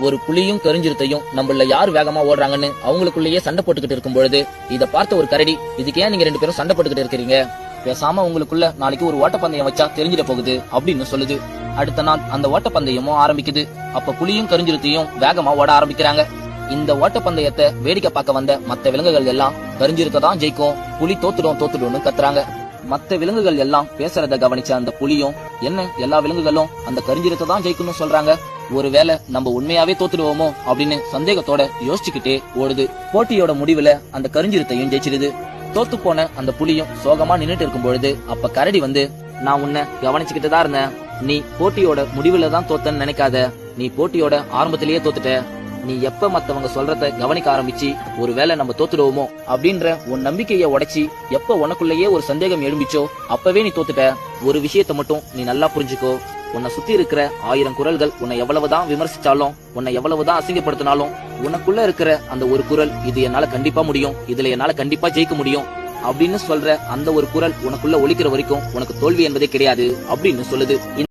ஒரு புலியும் கருஞ்சிருத்தையும் நம்மள யார் வேகமா ஓடுறாங்கன்னு அவங்களுக்குள்ளேயே சண்டை போட்டுக்கிட்டு இருக்கும் பொழுது இத பார்த்த ஒரு கரடி, இதுக்கு ஏன் நீங்க 2 பேரும் சண்டை போட்டுக்கிட்டு இருக்கிறீங்க, பேசாம உங்களுக்குள்ள நாளைக்கு ஒரு ஓட்டப்பந்தயம் வச்சா தெரிஞ்சிட போகுது அப்படின்னு சொல்லுது. அடுத்த நாள் அந்த ஓட்டப்பந்தயமும் ஆரம்பிக்குது. அப்ப புலியும் கருஞ்சிருத்தையும் வேகமா ஓட ஆரம்பிக்கிறாங்க. இந்த ஓட்டப்பந்தயத்தை வேடிக்கை பார்க்க வந்த மத்த விலங்குகள் எல்லாம் கருஞ்சிருத்தை தான் ஜெயிக்கும், புலி தோத்துடும்னு கத்துறாங்க. மத்த விலங்குகள் எல்லாம் பேசுறத கவனிச்ச அந்த புலியும், என்ன எல்லா விலங்குகளும் அந்த கருஞ்சிருத்தை தான் ஜெயிக்கணும்னு சொல்றாங்க, ஒருவேளை நம்ம உண்மையாவே தோத்துடுவோமோ அப்படின்னு சந்தேகத்தோட யோசிச்சுக்கிட்டே ஓடுது. போட்டியோட முடிவுல அந்த கருஞ்சிருத்தையும் ஜெயிச்சிருது. தோத்து போன அந்த புலியும் சோகமா நின்னுட்டு இருக்கும் பொழுது அப்ப கரடி வந்து, நான் உன்னை கவனிச்சுக்கிட்டு தான் இருந்தேன், நீ போட்டியோட முடிவுல தான் தோத்தன்னு நினைக்காத, நீ போட்டியோட ஆரம்பத்திலேயே தோத்துட்ட, நீ எப்ப மத்தவங்க சொல்றத கவனிக்க ஆரம்பிச்சு ஒருவேளை நம்ம தோத்துடுவோமோ அப்படின்ற உன் நம்பிக்கைய உடைச்சி எப்ப உனக்குள்ளேயே ஒரு சந்தேகம் எழும்பிச்சோ அப்பவே நீ தோத்துட்ட. ஒரு விஷயத்த மட்டும் நீ நல்லா புரிஞ்சுக்கோ, உன்னை சுத்தி இருக்கிற 1000 குரல்கள் உன்னை எவ்வளவுதான் விமர்சிச்சாலும், உன்னை எவ்வளவுதான் அசிங்கப்படுத்தினாலும், உனக்குள்ள இருக்கிற அந்த ஒரு குரல், இது என்னால கண்டிப்பா முடியும், இதுல என்னால கண்டிப்பா ஜெயிக்க முடியும் அப்படின்னு சொல்ற அந்த ஒரு குரல் உனக்குள்ள ஒலிக்கிற வரைக்கும் உனக்கு தோல்வி என்பதே கிடையாது அப்படின்னு சொல்லுது.